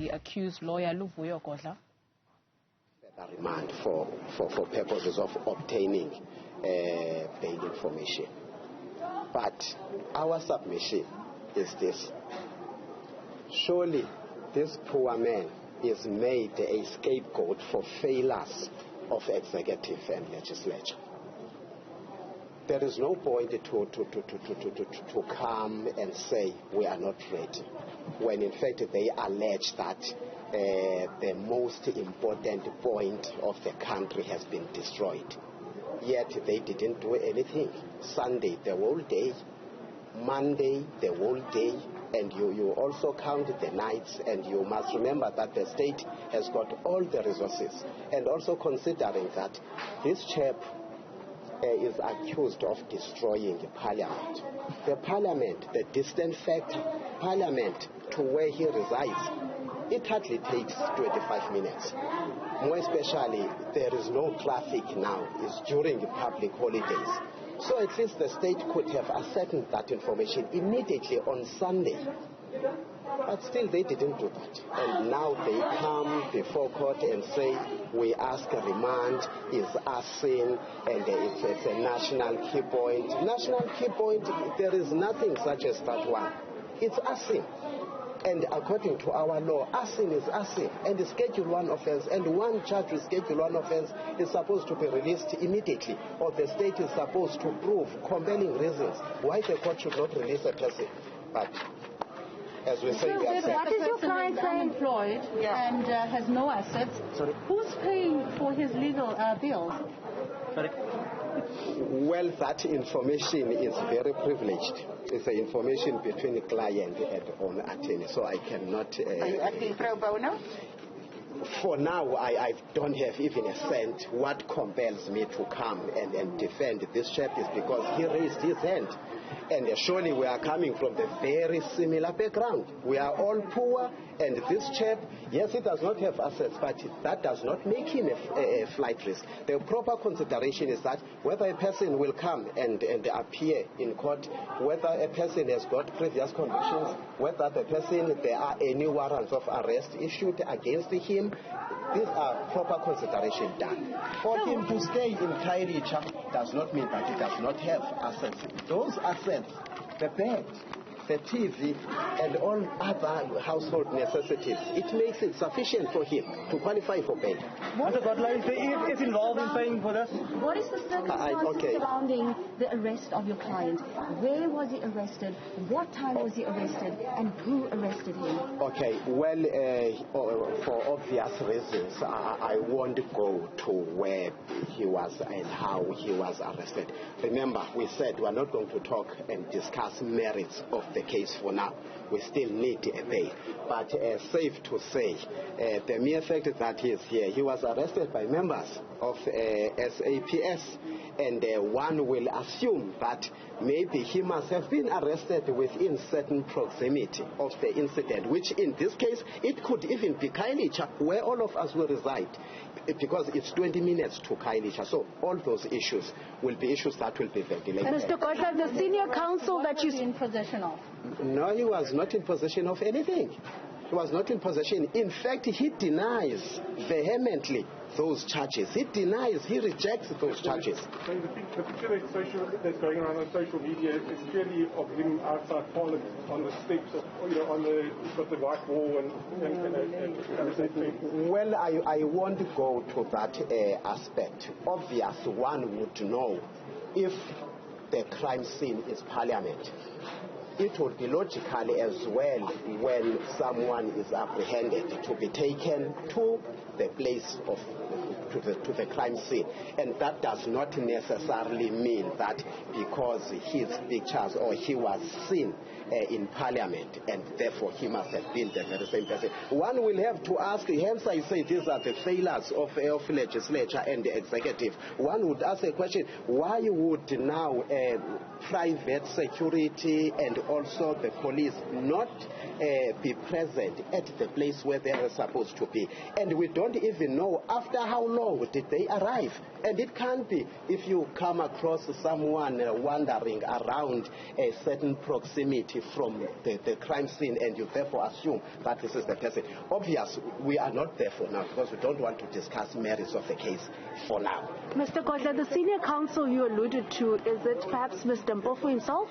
the accused lawyer Luvuyo Godla? Remand for purposes of obtaining bail information. But our submission is this. Surely this poor man is made a scapegoat for failures of executive and legislature. There is no point to come and say we are not ready, when in fact they allege that the most important point of the country has been destroyed. Yet they didn't do anything. Sunday, the whole day. Monday, the whole day. And you also count the nights, and you must remember that the state has got all the resources. And also considering that this chap is accused of destroying Parliament. The Parliament, the distant fact, Parliament to where he resides, it hardly takes 25 minutes. More especially, there is no traffic now. It's during public holidays. So at least the state could have ascertained that information immediately on Sunday. But still they didn't do that. And now they come before court and say, we ask a remand, is arson, and it's a national key point. National key point, there is nothing such as that one. It's arson. And according to our law, arson is arson, and the Schedule 1 offense, and one charge with Schedule 1 offense is supposed to be released immediately, or the state is supposed to prove compelling reasons why the court should not release a person. But as we say, we are what is your client unemployed and has no assets? Sorry? Who's paying for his legal bills? Sorry? Well, that information is very privileged. It's the information between the client and own attorney, so I cannot... Are you acting pro bono? For now, I don't have even a cent. What compels me to come and defend this chap is because he raised his hand. And surely we are coming from the very similar background. We are all poor, and this chap, yes, he does not have assets, but that does not make him a flight risk. The proper consideration is that whether a person will come and appear in court, whether a person has got previous convictions, whether the person, there are any warrants of arrest issued against him, these are proper consideration done. For him to stay in Khayelitsha does not mean that he does not have assets. Those assets, the bed, the TV, and all other household necessities, it makes it sufficient for him to qualify for bail. Mr. Godla is involved in paying for this? What is the circumstances surrounding the arrest of your client? Where was he arrested? What time was he arrested? And who arrested him? Okay, well, for obvious reasons, I won't go to where he was and how he was arrested. Remember, we said we're not going to talk and discuss merits of the case for now. We still need a bail. But safe to say, the mere fact that he is here, he was arrested by members of SAPS, and one will assume that maybe he must have been arrested within certain proximity of the incident, which in this case, it could even be Khayelitsha, where all of us will reside, because it's 20 minutes to Khayelitsha. So all those issues will be issues that will be ventilated. Mr. Godla, the senior counsel that you're in possession of? No, he was not in possession of anything. He was not in possession. In fact, he denies vehemently those charges. He denies, he rejects those charges. So the picture that's going around on social media is clearly of him outside Parliament, on the steps of, he's got the white wall and well, I won't go to that aspect. Obvious, one would know if the crime scene is Parliament. It would be logical as well when someone is apprehended to be taken to the place of to the crime scene, and that does not necessarily mean that because his pictures or he was seen in Parliament and therefore he must have been the very same person. One will have to ask, hence I say these are the failures of legislature and the executive. One would ask a question, why would now private security and also the police not be present at the place where they are supposed to be? And we don't even know after how long long did they arrive? And it can't be if you come across someone wandering around a certain proximity from the crime scene and you therefore assume that this is the person. Obviously, we are not there for now because we don't want to discuss merits of the case for now. Mr. Godla, the senior counsel you alluded to, is it perhaps Mr. Mpofu himself?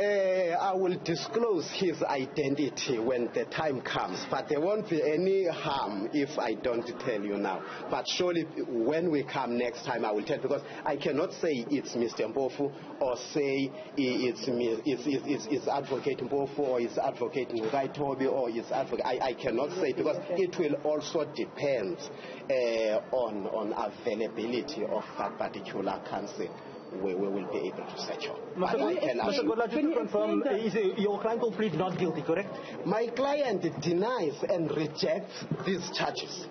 I will disclose his identity when the time comes, but there won't be any harm if I don't tell you now. But surely when we come next time, I will tell, because I cannot say it's Mr. Mpofu or say it's Advocate Mpofu or it's Advocate Toby or it's Advocate. I cannot say, because it will also depend on availability of that particular counsel. We will be able to search her. Mr. Godla, just to confirm, your client will plead not guilty, correct? My client denies and rejects these charges,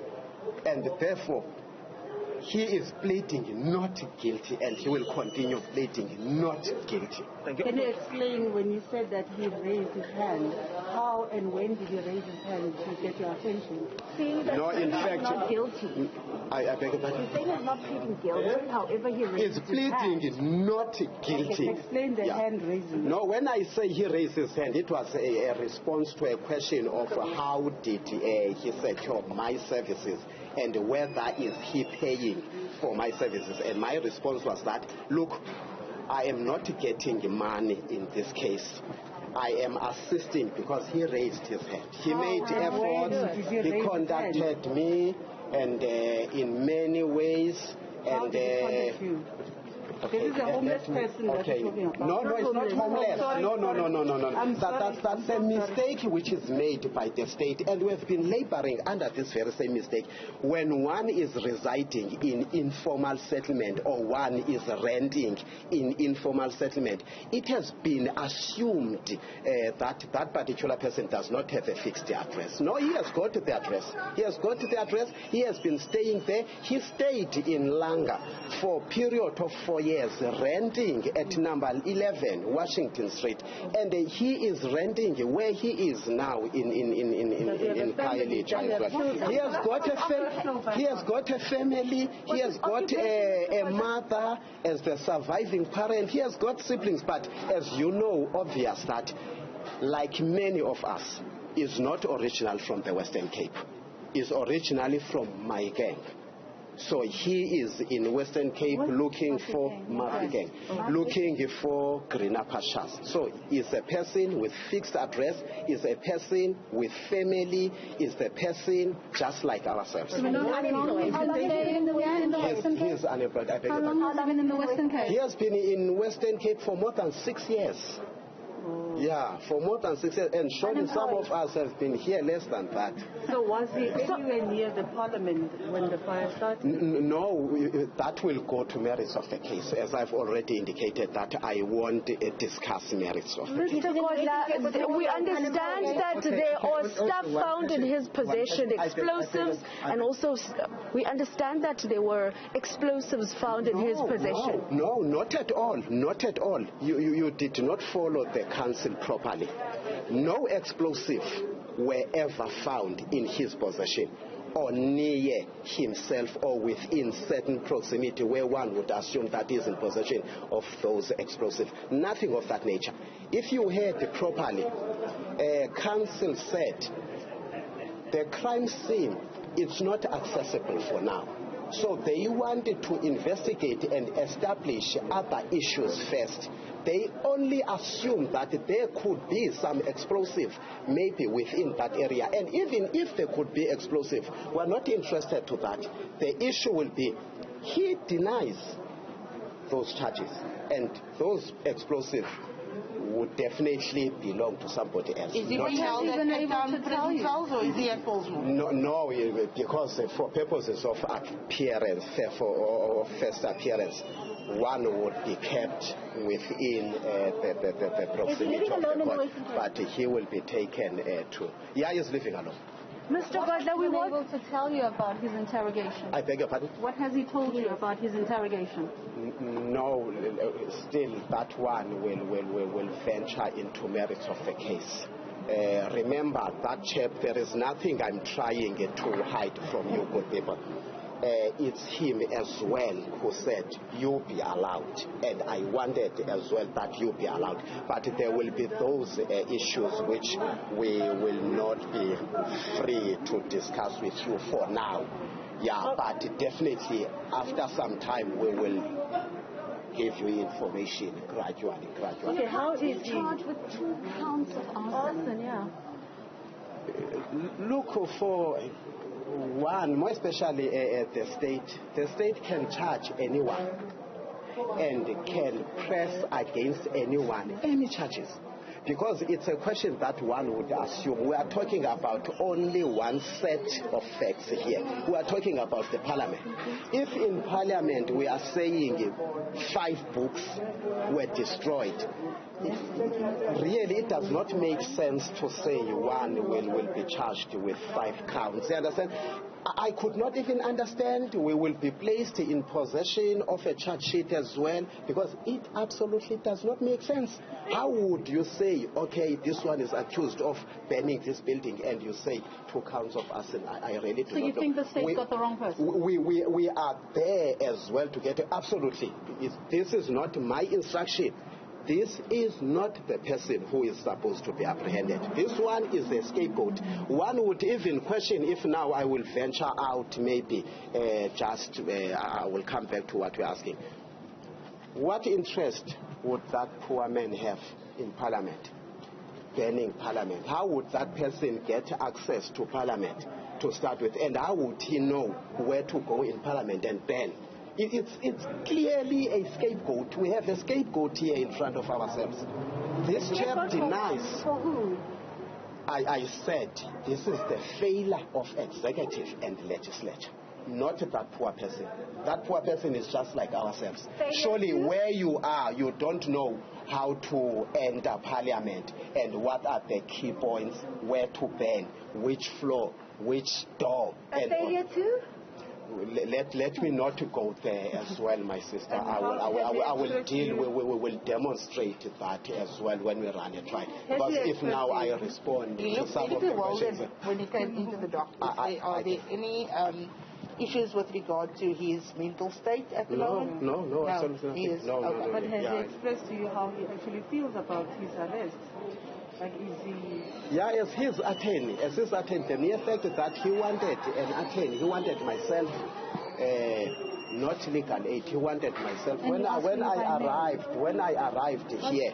and therefore he is pleading not guilty, and he will continue pleading not guilty. Thank you. Can you explain, when you said that he raised his hand, how and when did he raise his hand to get your attention? No, in fact, not guilty. I beg your pardon? He's saying he's not pleading guilty, however he raised He's pleading his hand. not guilty. Okay, explain the hand raising. No, when I say he raised his hand, it was a response to a question of how did he secure my services and whether is he paying for my services. And my response was that, look, I am not getting money in this case. I am assisting because he raised his hand. He made efforts, he contacted me, and in many ways. How did he contact you? Okay. This is a homeless person that you're talking about. No, it's not homeless. No. That's a mistake which is made by the state, and we have been laboring under this very same mistake. When one is residing in informal settlement or one is renting in informal settlement, it has been assumed that that particular person does not have a fixed address. No, he has got the address. He has got the address. He has been staying there. He stayed in Langa for a period of 4 years, renting at number 11 Washington Street, and he is renting where he is now in Khayelitsha. He has got a family. He has got a mother as the surviving parent. He has got siblings, but as you know, obvious that, like many of us, is not original from the Western Cape. Is originally from my gang. So he is in Western Cape looking for Mafe gang, looking for greener pastures. So is a person with fixed address, is a person with family, is the person just like ourselves. How long has he been in the Western Cape? He is unemployed. How long has he been in the Western Cape? He has been in Western Cape for more than 6 years. Yeah, for more than 6 years. And surely some of us have been here less than that. So was he anywhere near the parliament when the fire started? No, that will go to merits of the case. As I've already indicated, that I won't discuss merits of the case. Mr. Godla, we understand that there are stuff found in his possession, explosives, and also we understand that there were explosives found in his possession. No, not at all. Not at all. You did not follow the counsel properly. No explosive were ever found in his possession or near himself or within certain proximity where one would assume that he is in possession of those explosives. Nothing of that nature. If you heard properly, counsel said the crime scene is not accessible for now. So they wanted to investigate and establish other issues first. They only assumed that there could be some explosive maybe within that area. And even if there could be explosive, we're not interested to that. The issue will be, he denies those charges. And those explosives would definitely belong to somebody else. Is he held at prison cells or is he at Polsmoor? No, because for purposes of appearance, for first appearance, one would be kept within the proximity of the court, but he will be taken to... Yeah, he's living alone. Mr. Godla, we want able to tell you about his interrogation. I beg your pardon? What has he told you about his interrogation? No, still that one will venture into merits of the case. remember that chap, there is nothing I'm trying to hide from you, good people. It's him as well who said you be allowed, and I wanted as well that you be allowed, but there will be those issues which we will not be free to discuss with you for now. Yeah, but definitely after some time we will give you information gradually. Okay, how is he charged with 2 counts of arson? Yeah. Look for one, more especially the state can charge anyone and can press against anyone any charges, because it's a question that one would assume. We are talking about only one set of facts here. We are talking about the parliament. If in parliament we are saying 5 books were destroyed, really it does not make sense to say one will be charged with 5 counts. You understand? I could not even understand we will be placed in possession of a charge sheet as well, because it absolutely does not make sense. How would you say, okay, this one is accused of burning this building, and you say 2 counts of arson? I really do not know. So you think the state got the wrong person? We are there as well to get it. Absolutely. This is not my instruction. This is not the person who is supposed to be apprehended. This one is the scapegoat. One would even question if now I will venture out, maybe I will come back to what we're asking. What interest would that poor man have in parliament, burning parliament? How would that person get access to parliament to start with? And how would he know where to go in parliament and burn? It's clearly a scapegoat. We have a scapegoat here in front of ourselves. This chap denies. For who? I said this is the failure of executive and legislature, not that poor person. That poor person is just like ourselves. Surely where you are, you don't know how to enter parliament and what are the key points, where to burn, which floor, which door. A failure too? Let me not go there as well, my sister. I will deal. We will demonstrate that as well when we run a trial. Because if now I respond to some of the questions, when he came into the doctor, are there any issues with regard to his mental state at the moment? No, absolutely not. But has he expressed to you how he actually feels about his arrest? Like, is he... Yeah, as his attorney, the mere fact that he wanted an attorney, he wanted myself, not legal aid, he wanted myself. When I arrived here,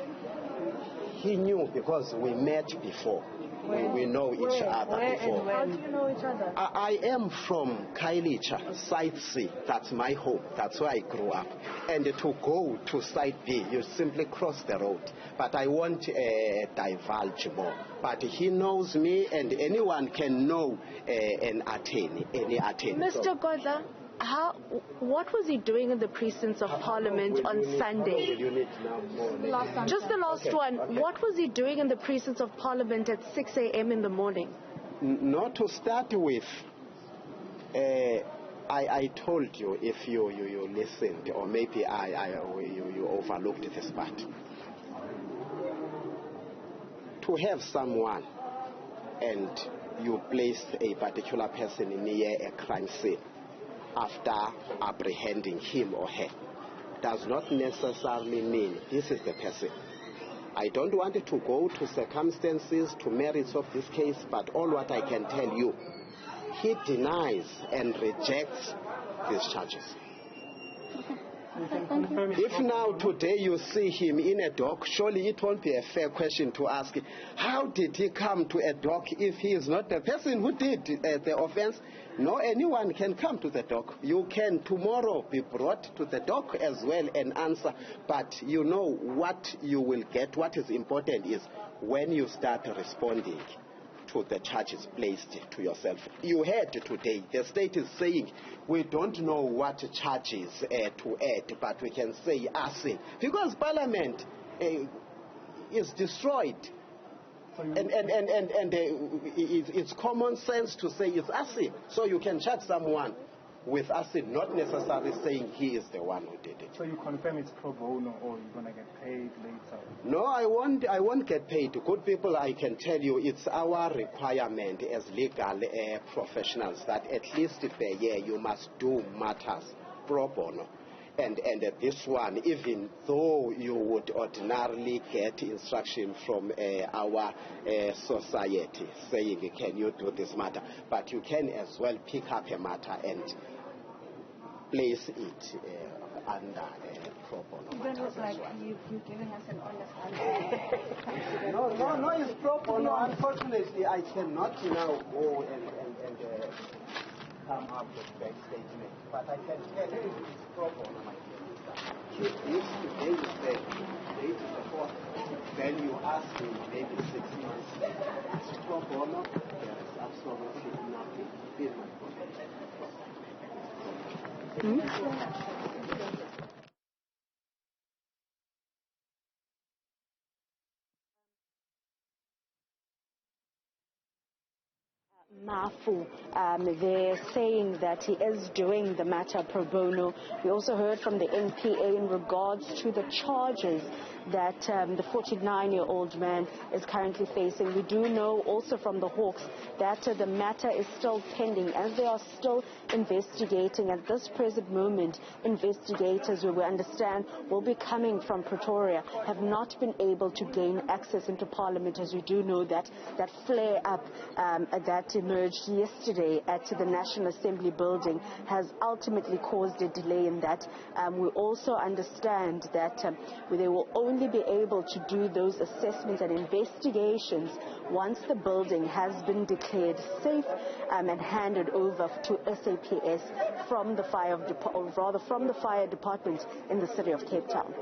he knew because we met before. We know each other before. How do you know each other? I am from Kailicha, Site C. That's my home. That's where I grew up. And to go to Site B, you simply cross the road. But I won't divulge more. But he knows me, and anyone can know an attorney, any attorney. Mr. Godla, what was he doing in the precincts of Parliament on Sunday? Just the last one. Okay. What was he doing in the precincts of Parliament at 6 a.m. in the morning? Not to start with, I told you, if you listened, or maybe you overlooked this part. To have someone and you place a particular person near a crime scene after apprehending him or her does not necessarily mean this is the person. I don't want to go to circumstances, to merits of this case, but all what I can tell you, he denies and rejects these charges. If now today you see him in a dock, surely it won't be a fair question to ask, how did he come to a dock if he is not the person who did the offense? No, anyone can come to the dock. You can tomorrow be brought to the dock as well and answer. But you know what you will get. What is important is when you start responding to the charges placed to yourself. You heard today, the state is saying we don't know what charges to add, but we can say arson. Because Parliament is destroyed. And it's common sense to say it's arson. So you can charge someone with us not necessarily saying he is the one who did it. So you confirm it's pro bono, or you're going to get paid later? No, I won't get paid. Good people, I can tell you, it's our requirement as legal professionals that at least per year you must do matters pro bono. And this one, even though you would ordinarily get instruction from our society saying, can you do this matter? But you can as well pick up a matter and place it under pro bono. That was like you giving us an understanding. No, it's pro bono. Unfortunately, I cannot now go and come up with bank statement. But I can tell you it's pro bono, my dear. If today you say, date is the 4th, then you ask me maybe 6 months. It's pro bono. There is absolutely nothing in my pocket. Mafu, they're saying that he is doing the matter pro bono. We also heard from the NPA in regards to the charges that the 49-year-old man is currently facing. We do know also from the Hawks that the matter is still pending as they are still investigating. At this present moment, investigators, who we understand will be coming from Pretoria, have not been able to gain access into Parliament, as we do know that flare-up that emerged yesterday at the National Assembly building has ultimately caused a delay in that. We also understand that they will only be able to do those assessments and investigations once the building has been declared safe and handed over to SAPS from the fire department in the city of Cape Town.